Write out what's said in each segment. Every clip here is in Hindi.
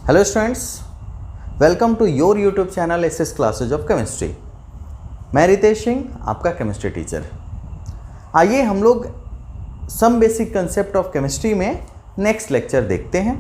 Hello students, welcome to your YouTube channel SS classes of chemistry. मैं रितेश सिंह, आपका केमिस्ट्री टीचर। आइए हम लोग some basic concept of chemistry में नेक्स्ट लेक्चर देखते हैं।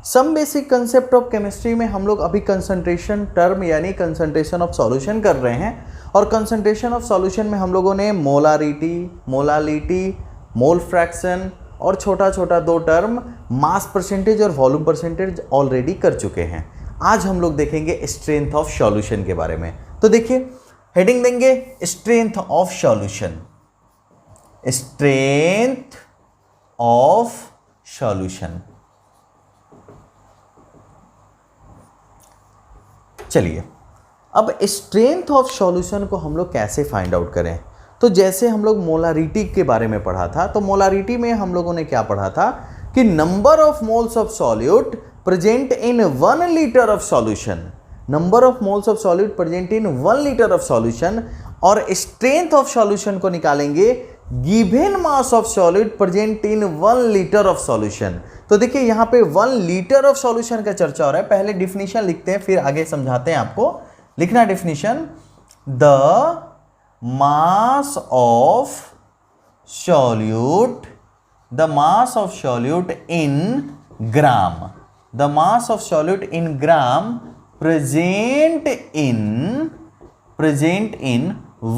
Some basic concept of chemistry में हम लोग अभी कंसंट्रेशन टर्म यानी कंसंट्रेशन ऑफ सॉल्यूशन कर रहे हैं, और कंसंट्रेशन ऑफ सॉल्यूशन में हम लोगों ने मोलारिटी, मोलालिटी, मोल फ्रैक्शन और छोटा छोटा दो टर्म मास परसेंटेज और वॉल्यूम परसेंटेज ऑलरेडी कर चुके हैं। आज हम लोग देखेंगे स्ट्रेंथ ऑफ सॉल्यूशन के बारे में। तो देखिए, हेडिंग देंगे strength of solution. Strength of solution. चलिए, अब स्ट्रेंथ ऑफ सॉल्यूशन को हम लोग कैसे फाइंड आउट करें। तो जैसे हम लोग मोलारिटी के बारे में पढ़ा था, तो मोलारिटी में हम लोगों ने क्या पढ़ा था कि number of moles of solute present in 1 litre of solution, number of moles of solute present in 1 litre of solution, और स्ट्रेंथ ऑफ सॉल्यूशन को निकालेंगे given mass of solute present in 1 litre of solution. तो देखिए, यहां पे 1 लीटर ऑफ सॉल्यूशन का चर्चा हो रहा है। पहले डिफिनीशन लिखते हैं, फिर आगे समझाते हैं आपको। लिखना definition, the mass of solute, the mass of solute in gram, the mass of solute in gram present in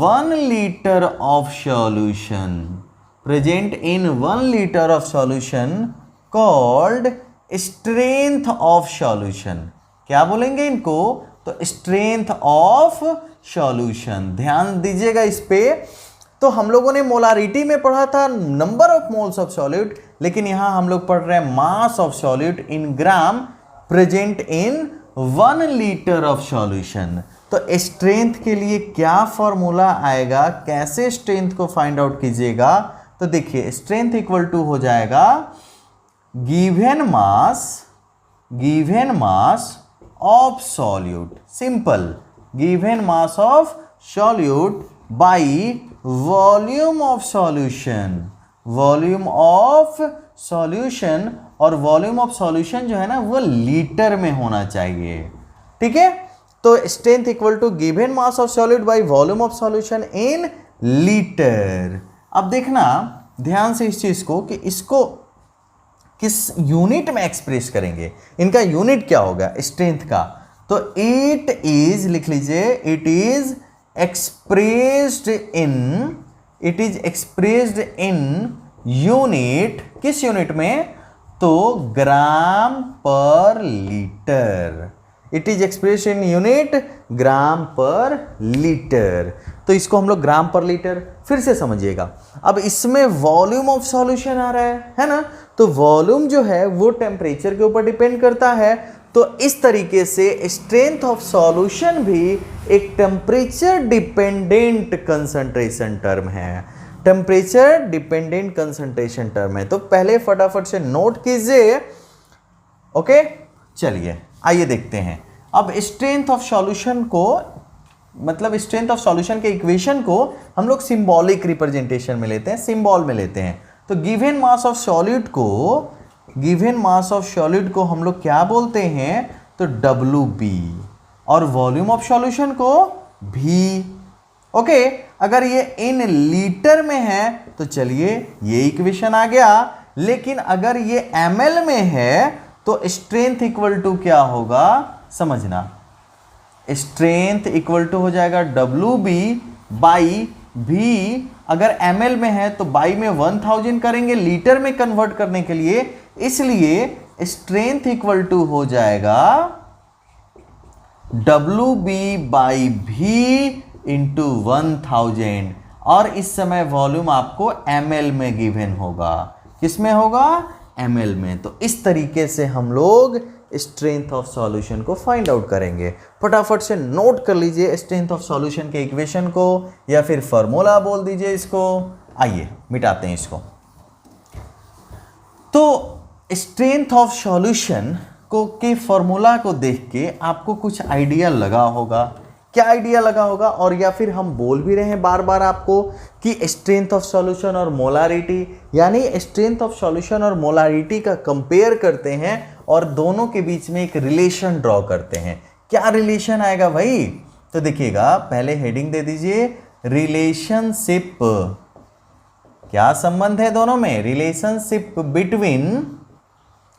1 liter of solution, present in 1 liter of solution called strength of solution। क्या बोलेंगे इनको? तो स्ट्रेंथ ऑफ सॉल्यूशन। ध्यान दीजिएगा इस पे। तो हम लोगों ने मोलारिटी में पढ़ा था number of moles of solute, लेकिन यहां हम लोग पढ़ रहे हैं मास of solute in gram present in 1 litre of solution. तो स्ट्रेंथ के लिए क्या फॉर्मूला आएगा, कैसे स्ट्रेंथ को फाइंड आउट कीजिएगा? तो देखिए, स्ट्रेंथ इक्वल टू हो जाएगा given mass of solute, simple, given mass of solute by volume of solution, volume of solution, और volume of solution जो है ना वो लीटर में होना चाहिए। ठीक है, तो strength equal to given mass of solute by volume of solution in litre. अब देखना ध्यान से इस चीज को कि इसको किस यूनिट में एक्सप्रेस करेंगे। इनका यूनिट क्या होगा स्ट्रेंथ का? तो इट इज, लिख लीजिए, it is expressed in unit. किस यूनिट में? तो gram per litre. It is expressed in unit gram per litre. तो इसको हम लोग ग्राम पर लीटर, फिर से समझिएगा। अब इसमें वॉल्यूम ऑफ सॉल्यूशन आ रहा है ना? तो वॉल्यूम जो है वो टेम्परेचर के ऊपर डिपेंड करता है। तो इस तरीके से स्ट्रेंथ ऑफ सॉल्यूशन भी एक टेम्परेचर डिपेंडेंट कंसंट्रेशन टर्म है। टेम्परेचर डिपेंडेंट कंसंट्रेशन टर्म है। तो पहले फटाफट से नोट कीजिए। ओके, चलिए आइए देखते हैं। अब स्ट्रेंथ ऑफ सॉल्यूशन को, मतलब स्ट्रेंथ ऑफ सॉल्यूशन के इक्वेशन को हम लोग सिंबॉलिक रिप्रेजेंटेशन में लेते हैं, सिंबल में लेते हैं। तो गिवन मास ऑफ सॉल्यूट को हम लोग क्या बोलते हैं? तो WB, और वॉल्यूम ऑफ सॉल्यूशन को V। ओके, अगर ये इन लीटर में है तो चलिए ये इक्वेशन आ गया। लेकिन अगर ये ml में है तो स्ट्रेंथ इक्वल टू क्या होगा समझना। स्ट्रेंथ इक्वल टू हो जाएगा WB बाई V। अगर ml में है तो बाई में 1000 करेंगे लीटर में कन्वर्ट करने के लिए, इसलिए स्ट्रेंथ इक्वल टू हो जाएगा WB बाई V इंटू 1000। और इस समय वॉल्यूम आपको ml में गिवन होगा। किस में होगा? ml में। तो इस तरीके से हम लोग स्ट्रेंथ ऑफ सॉल्यूशन को फाइंड आउट करेंगे। फटाफट से नोट कर लीजिए स्ट्रेंथ ऑफ सॉल्यूशन के इक्वेशन को, या फिर फॉर्मूला बोल दीजिए इसको। आइए मिटाते हैं इसको। तो स्ट्रेंथ ऑफ सॉल्यूशन को के फॉर्मूला को देख के आपको कुछ आइडिया लगा होगा। क्या आइडिया लगा होगा? और या फिर हम बोल भी रहे हैं बार बार आपको कि स्ट्रेंथ ऑफ सॉल्यूशन और मोलारिटी, यानी स्ट्रेंथ ऑफ सॉल्यूशन और मोलारिटी का कंपेयर करते हैं और दोनों के बीच में एक रिलेशन ड्रॉ करते हैं। क्या रिलेशन आएगा भाई? तो देखिएगा, पहले हेडिंग दे दीजिए रिलेशनशिप। क्या संबंध है दोनों में? Relationship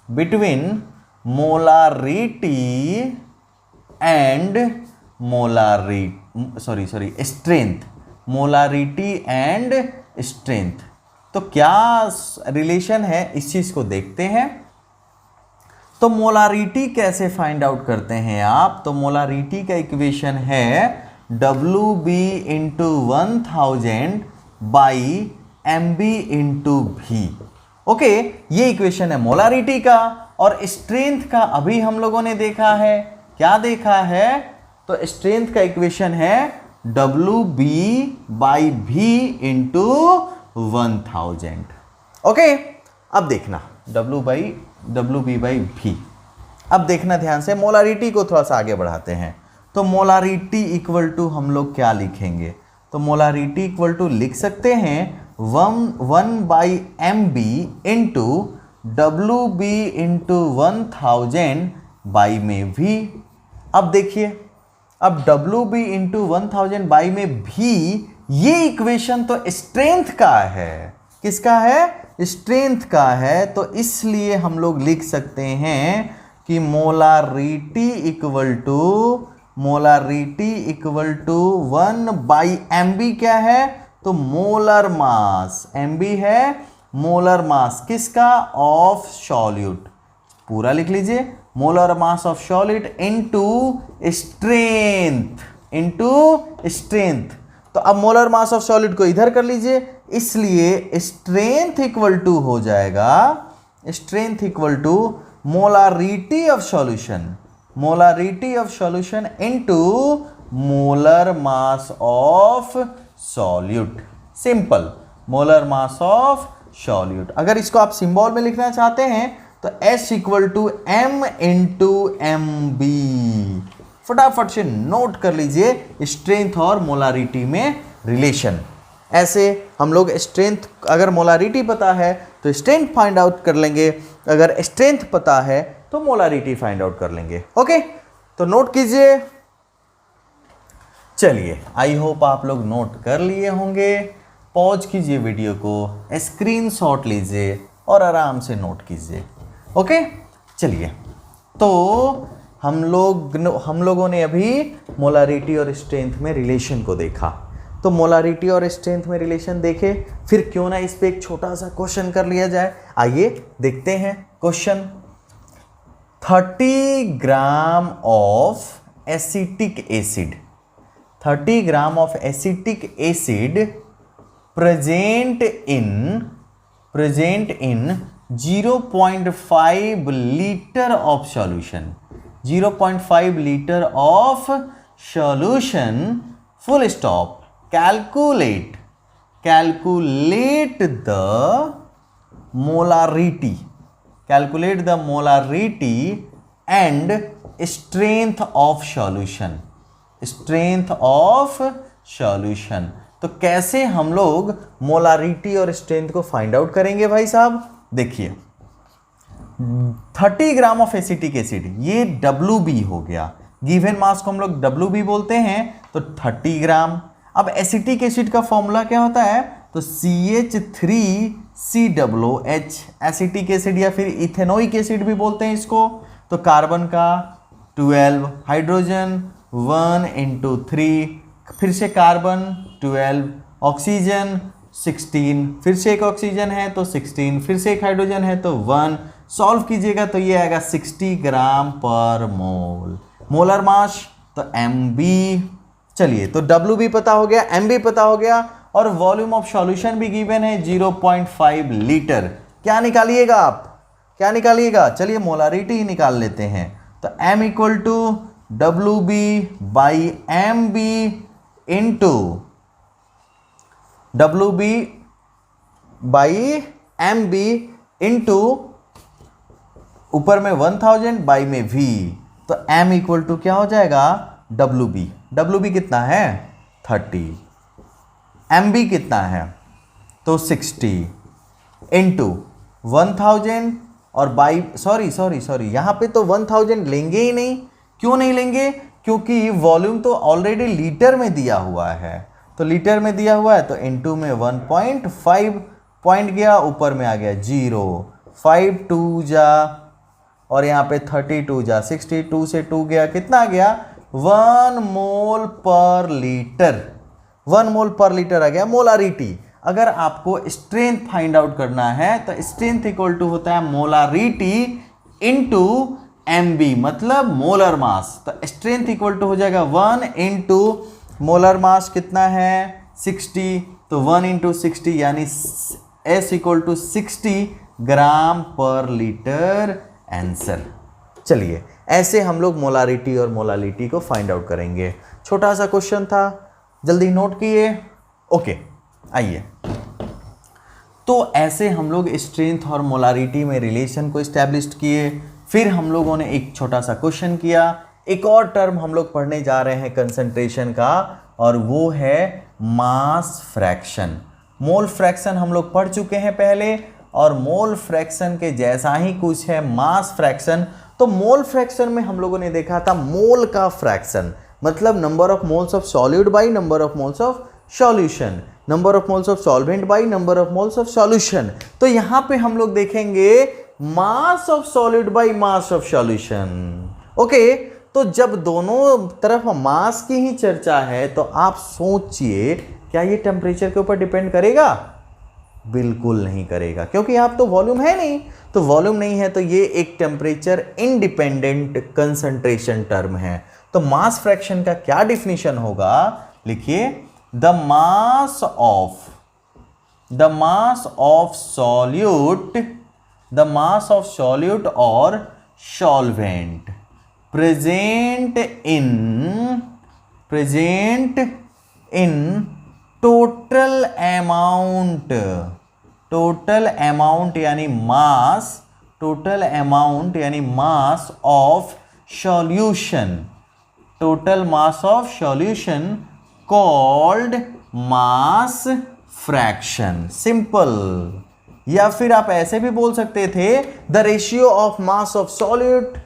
between molarity and strength. Molarity and strength. तो क्या रिलेशन है, इस चीज को देखते हैं। तो मोलारिटी कैसे फाइंड आउट करते हैं आप? तो मोलारिटी का इक्वेशन है WB into 1000 by MB into V। Okay, ये इक्वेशन है मोलारिटी का। और स्ट्रेंथ का अभी हम लोगों ने देखा है, क्या देखा है? तो स्ट्रेंथ का इक्वेशन है WB by V into 1000। Okay, अब देखना WB बाई V। अब देखना ध्यान से, मोलारिटी को थोड़ा सा आगे बढ़ाते हैं। तो मोलारिटी इक्वल टू हम लोग क्या लिखेंगे? तो मोलारिटी इक्वल टू लिख सकते हैं 1 by MB into WB into 1000 by में V। अब देखिए, अब WB इंटू 1000 बाई में V, ये इक्वेशन तो स्ट्रेंथ का है। किसका है? स्ट्रेंथ का है। तो इसलिए हम लोग लिख सकते हैं कि molarity equal to 1 by MB क्या है? तो मोलर मास। MB है मोलर मास किसका? Of solute. पूरा लिख लीजिए, molar mass of solid into strength. तो अब मोलर मास ऑफ सॉलिड को इधर कर लीजिए, इसलिए स्ट्रेंथ इक्वल टू हो जाएगा, strength equal to molarity of solution into molar mass of solute. Simple, molar mass of solute. अगर इसको आप सिंबल में लिखना चाहते हैं तो S equal to M into MB। फटाफट से नोट कर लीजिए स्ट्रेंथ और मोलारिटी में रिलेशन। ऐसे हम लोग स्ट्रेंथ, अगर मोलारिटी पता है तो स्ट्रेंथ फाइंड आउट कर लेंगे, अगर स्ट्रेंथ पता है तो मोलारिटी फाइंड आउट कर लेंगे। ओके, तो नोट कीजिए। चलिए, आई होप आप लोग नोट कर लिए होंगे। पॉज कीजिए वीडियो को, स्क्रीनशॉट लीजिए और आराम से नोट कीजिए। ओके, चलिए। तो हम लोगों ने अभी मोलारिटी और स्ट्रेंथ में रिलेशन को देखा। तो मोलारिटी और स्ट्रेंथ में रिलेशन देखे, फिर क्यों ना इस पे एक छोटा सा क्वेश्चन कर लिया जाए। आइए देखते हैं question. 30 gram of acetic acid, 30 gram of acetic acid present in 0.5 litre of solution, 0.5 litre of solution, full stop. Calculate the molarity and strength of solution. तो कैसे हम लोग मोलारिटी और स्ट्रेंथ को फाइंड आउट करेंगे भाई साहब? देखिए, 30 ग्राम ऑफ एसिटिक एसिड, ये WB हो गया। गिवन मास को हम लोग WB बोलते हैं, तो 30 ग्राम। अब एसिटिक एसिड का फॉर्मूला क्या होता है? तो CH3COOH, एसिटिक एसिड या फिर इथेनोइक एसिड भी बोलते हैं इसको। तो कार्बन का 12, हाइड्रोजन 1 इंटू 3, फिर से कार्बन 12, ऑक्सीजन 16, फिर से एक ऑक्सीजन है तो 16, फिर से एक हाइड्रोजन है तो 1। सॉल्व कीजिएगा तो ये आएगा 60 ग्राम पर मोल। मोलर मास तो MB। चलिए, तो WB पता हो गया, MB पता हो गया, और वॉल्यूम ऑफ सॉल्यूशन भी गिवन है 0.5 लीटर। क्या निकालिएगा आप? क्या निकालिएगा? चलिए मोलारिटी ही निकाल लेते हैं। तो M equal to WB by MB into WB by MB into ऊपर में 1000 बाई में V। तो M इक्वल टू क्या हो जाएगा? WB कितना है? 30। MB कितना है? तो 60 इंटू 1000 और बाई सॉरी यहाँ पे तो 1000 लेंगे ही नहीं। क्यों नहीं लेंगे? क्योंकि वॉल्यूम तो ऑलरेडी लीटर में दिया हुआ है, तो लीटर में दिया हुआ है तो इनटू में 1.5 पॉइंट गया, ऊपर में आ गया 0, 5 2 जा और यहाँ पे 32 जा 62 से 2 गया, कितना आ गया 1 मोल पर लीटर। 1 मोल पर लीटर आ गया मोलारिटी। अगर आपको स्ट्रेंथ फाइंड आउट करना है तो स्ट्रेंथ इक्वल टू होता है मोलारिटी इनटू एमबी, मतलब मोलर मास। तो स्ट्रेंथ इक्वल टू हो जाएगा 1 इंटू मोलर मास कितना है 60, तो 1 इंटू 60 यानी S equal to 60 gram per litre answer. चलिए ऐसे हम लोग मोलारिटी और मोलालिटी को फाइंड आउट करेंगे। छोटा सा क्वेश्चन था, जल्दी नोट किए। ओके आइए, तो ऐसे हम लोग स्ट्रेंथ और मोलारिटी में रिलेशन को इस्टेब्लिश किए। फिर हम लोगों ने एक छोटा सा क्वेश्चन किया। एक और टर्म हम लोग पढ़ने जा रहे हैं कंसंट्रेशन का, और वो है मास फ्रैक्शन। मोल फ्रैक्शन हम लोग पढ़ चुके हैं पहले, और मोल फ्रैक्शन के जैसा ही कुछ है मास फ्रैक्शन। तो मोल फ्रैक्शन में हम लोगों ने देखा था मोल का फ्रैक्शन, मतलब number of moles of solid by number of moles of solution, number of moles of solvent by number of moles of solution. तो यहां पे हम लोग देखेंगे मास of solid by mass of solution. Okay, तो जब दोनों तरफ मास की ही चर्चा है तो आप सोचिए क्या ये टेम्परेचर के ऊपर डिपेंड करेगा? बिल्कुल नहीं करेगा, क्योंकि यहाँ तो वॉल्यूम है नहीं। तो वॉल्यूम नहीं है तो ये एक टेम्परेचर इंडिपेंडेंट कंसंट्रेशन टर्म है। तो मास फ्रैक्शन का क्या डिफिनीशन होगा? लिखिए, द मास ऑफ सॉल्यूट और solvent present in total amount यानी mass of solution, total mass of solution called mass fraction. Simple. या फिर आप ऐसे भी बोल सकते थे, the ratio of mass of solute,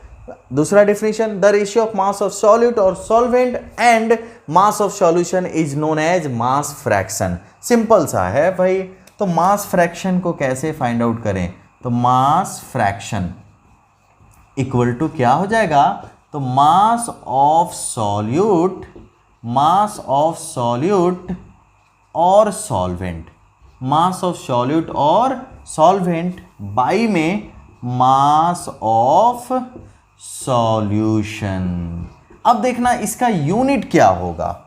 दूसरा definition, the ratio of mass of solute और solvent and mass of solution is known as mass fraction. Simple सा है भाई। तो मास फ्रैक्शन को कैसे फाइंड आउट करें? तो मास फ्रैक्शन इक्वल टू क्या हो जाएगा? तो मास ऑफ सॉल्यूट और सॉल्वेंट, मास ऑफ सॉल्यूट और सॉल्वेंट बाई में मास ऑफ सॉल्यूशन। अब देखना इसका यूनिट क्या होगा,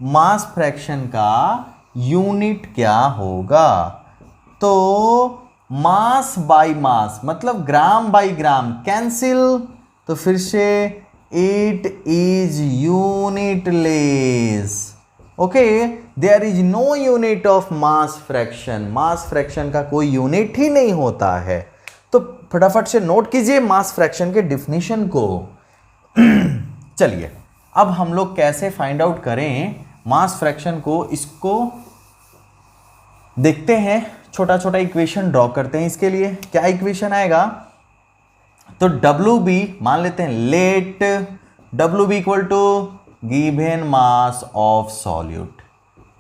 मास फ्रैक्शन का यूनिट क्या होगा? तो मास बाई मास मतलब ग्राम बाई ग्राम कैंसिल, तो फिर से it is unitless. Okay, there is no unit of mass fraction. Mass fraction का कोई यूनिट ही नहीं होता है। तो फटाफट से नोट कीजिए मास फ्रैक्शन के डिफिनीशन को। चलिए अब हम लोग कैसे फाइंड आउट करें मास फ्रैक्शन को, इसको देखते हैं। छोटा छोटा इक्वेशन ड्रॉ करते हैं। इसके लिए क्या इक्वेशन आएगा? तो WB मान लेते हैं, let WB equal to given mass of solute.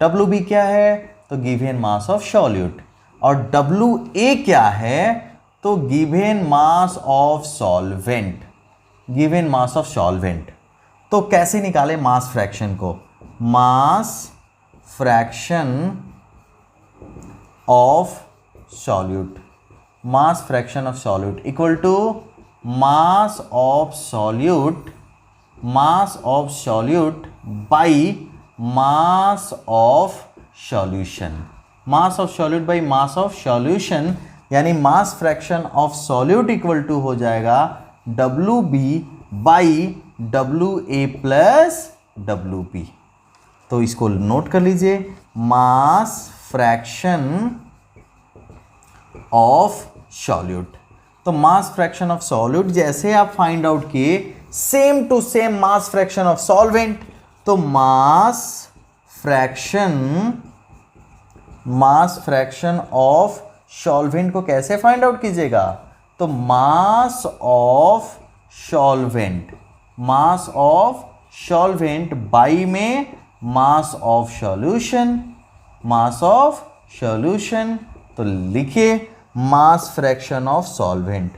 WB क्या है? तो गिवन मास ऑफ सॉल्यूट। और WA क्या है? तो given mass of solvent, given mass of solvent. तो कैसे निकाले मास फ्रैक्शन को? Mass fraction of solute, mass fraction of solute equal to mass of solute by mass of solution, mass of solute by mass of solution, यानी mass fraction of solute equal to हो जाएगा WB by WA plus WB। तो इसको नोट कर लीजिए, मास फ्रैक्शन ऑफ सॉल्यूट। तो मास फ्रैक्शन ऑफ सॉल्यूट जैसे आप फाइंड आउट किए, same to same mass fraction of solvent. तो मास फ्रैक्शन ऑफ सॉल्वेंट को कैसे फाइंड आउट कीजिएगा? तो मास ऑफ सॉल्वेंट बाई में मास ऑफ सॉल्यूशन, तो लिखिए मास फ्रैक्शन ऑफ सॉल्वेंट,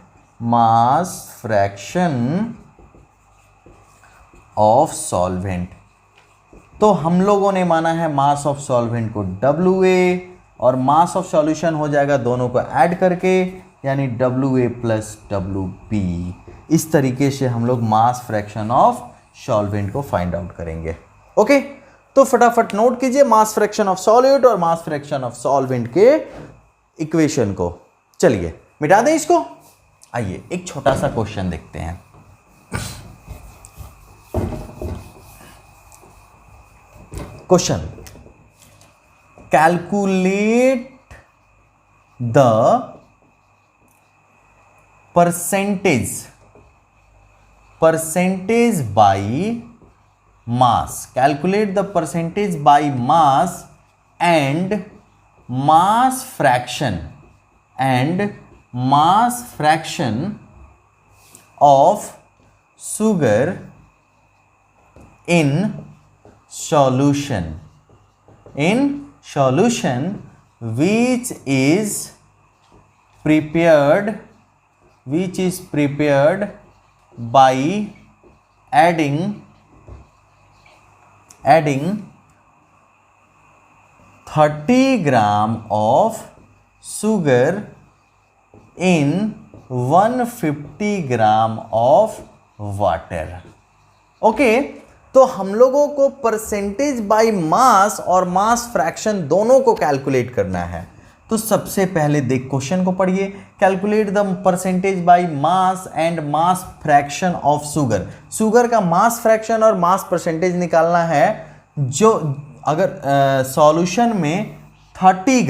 तो हम लोगों ने माना है मास ऑफ सॉल्वेंट को WA और मास ऑफ सॉल्यूशन हो जाएगा दोनों को ऐड करके, यानी WA प्लस WB। इस तरीके से हम लोग मास फ्रैक्शन ऑफ सॉल्वेंट को फाइंड आउट करेंगे। ओके, तो फटाफट नोट कीजिए मास फ्रैक्शन ऑफ सॉल्यूट और मास फ्रैक्शन ऑफ सॉल्वेंट के इक्वेशन को। चलिए मिटा दें इसको। आइए एक छोटा सा क्वेश्चन देखते हैं। Question, calculate the percentage by mass, calculate the percentage by mass and mass fraction of sugar in solution which is prepared by adding 30 gram of sugar in 150 gram of water। Okay, तो हम लोगों को परसेंटेज बाय मास और मास फ्रैक्शन दोनों को कैलकुलेट करना है। तो सबसे पहले देख क्वेश्चन को पढ़िए, calculate the percentage by mass and mass fraction of sugar का मास फ्रैक्शन और मास परसेंटेज निकालना है। जो अगर सॉल्यूशन में 30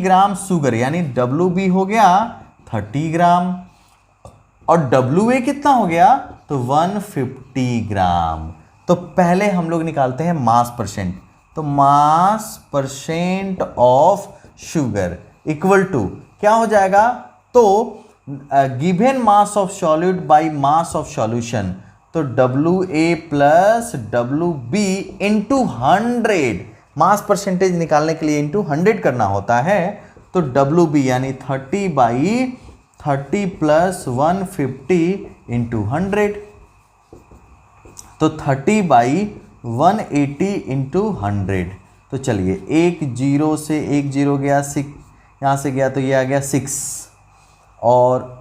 ग्राम शुगर यानी WB हो गया 30 ग्राम और WA कितना हो गया तो 150 ग्राम। तो पहले हम लोग निकालते हैं मास परसेंट, तो mass percent of sugar equal to क्या हो जाएगा, तो given mass of solute by mass of solution, तो WA plus WB into 100, mass percentage निकालने के लिए इंटू 100 करना होता है। तो WB यानी 30 प्लस 150 इंटू 100, तो 30/180 इंटू 100। तो चलिए एक जीरो से एक जीरो गया, 6 यहाँ से गया तो ये आ गया 6 और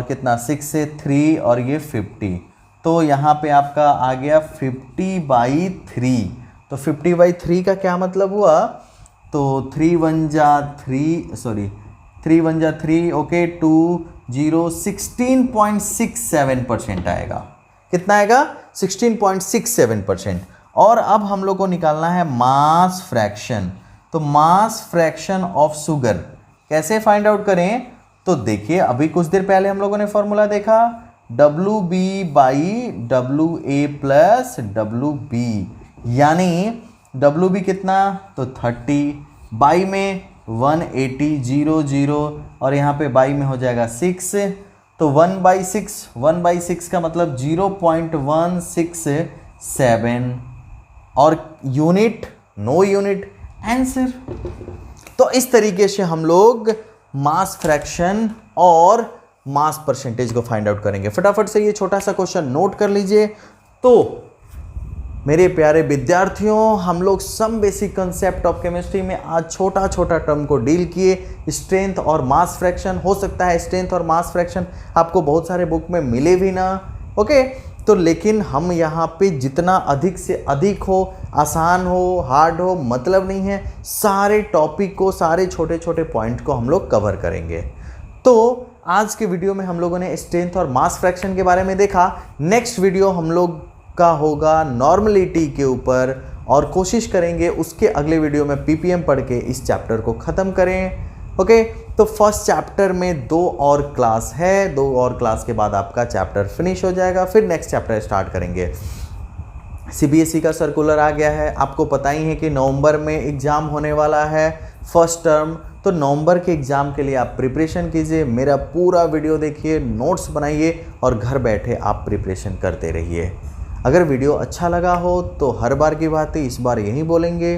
कितना 6 से 3 और ये 50, तो यहाँ पे आपका आ गया 50/3। तो 50/3 का क्या मतलब हुआ, तो 3 1 जा 3 ओके 2 0 16.67% आएगा। कितना आएगा 16.67%। और अब हम लोग को निकालना है मास फ्रैक्शन, तो मास फ्रैक्शन ऑफ शुगर कैसे फाइंड आउट करें, तो देखिए अभी कुछ देर पहले हम लोगों ने फॉर्मूला देखा WB/WA प्लस WB, यानी WB कितना तो 30 बाई में 180 0 और यहाँ पे बाई में हो जाएगा 6, तो 1/6 का मतलब 0.167 और यूनिट नो यूनिट आंसर। तो इस तरीके से हम लोग मास फ्रैक्शन और मास परसेंटेज को फाइंड आउट करेंगे। फटाफट से ये छोटा सा क्वेश्चन नोट कर लीजिए। तो मेरे प्यारे विद्यार्थियों, हम लोग some basic concept of chemistry में आज छोटा छोटा टर्म को डील किए, स्ट्रेंथ और मास फ्रैक्शन। हो सकता है स्ट्रेंथ और मास फ्रैक्शन आपको बहुत सारे बुक में मिले भी ना, ओके, तो लेकिन हम यहाँ पे जितना अधिक से अधिक हो, आसान हो हार्ड हो मतलब नहीं है, सारे टॉपिक को सारे छोटे छोटे पॉइंट को हम लोग कवर करेंगे। तो आज के वीडियो में हम लोगों ने स्ट्रेंथ और मास फ्रैक्शन के बारे में देखा। नेक्स्ट वीडियो हम लोग का होगा नॉर्मलिटी के ऊपर और कोशिश करेंगे उसके अगले वीडियो में PPM पढ़ के इस चैप्टर को ख़त्म करें। ओके, तो फर्स्ट चैप्टर में 2 और क्लास है, 2 और क्लास के बाद आपका चैप्टर फिनिश हो जाएगा, फिर नेक्स्ट चैप्टर स्टार्ट करेंगे। CBSE का सर्कुलर आ गया है, आपको पता ही है कि नवंबर में एग्ज़ाम होने वाला है फर्स्ट टर्म, तो नवंबर के एग्ज़ाम के लिए आप प्रिपरेशन कीजिए, मेरा पूरा वीडियो देखिए, नोट्स बनाइए और घर बैठे आप प्रिपरेशन करते रहिए। अगर वीडियो अच्छा लगा हो तो हर बार की बात है, इस बार यही बोलेंगे,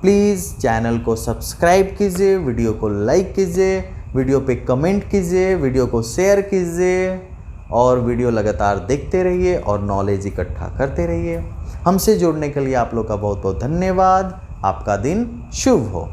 प्लीज़ चैनल को सब्सक्राइब कीजिए, वीडियो को लाइक कीजिए, वीडियो पे कमेंट कीजिए, वीडियो को शेयर कीजिए और वीडियो लगातार देखते रहिए और नॉलेज इकट्ठा करते रहिए। हमसे जुड़ने के लिए आप लोग का बहुत बहुत धन्यवाद। आपका दिन शुभ हो।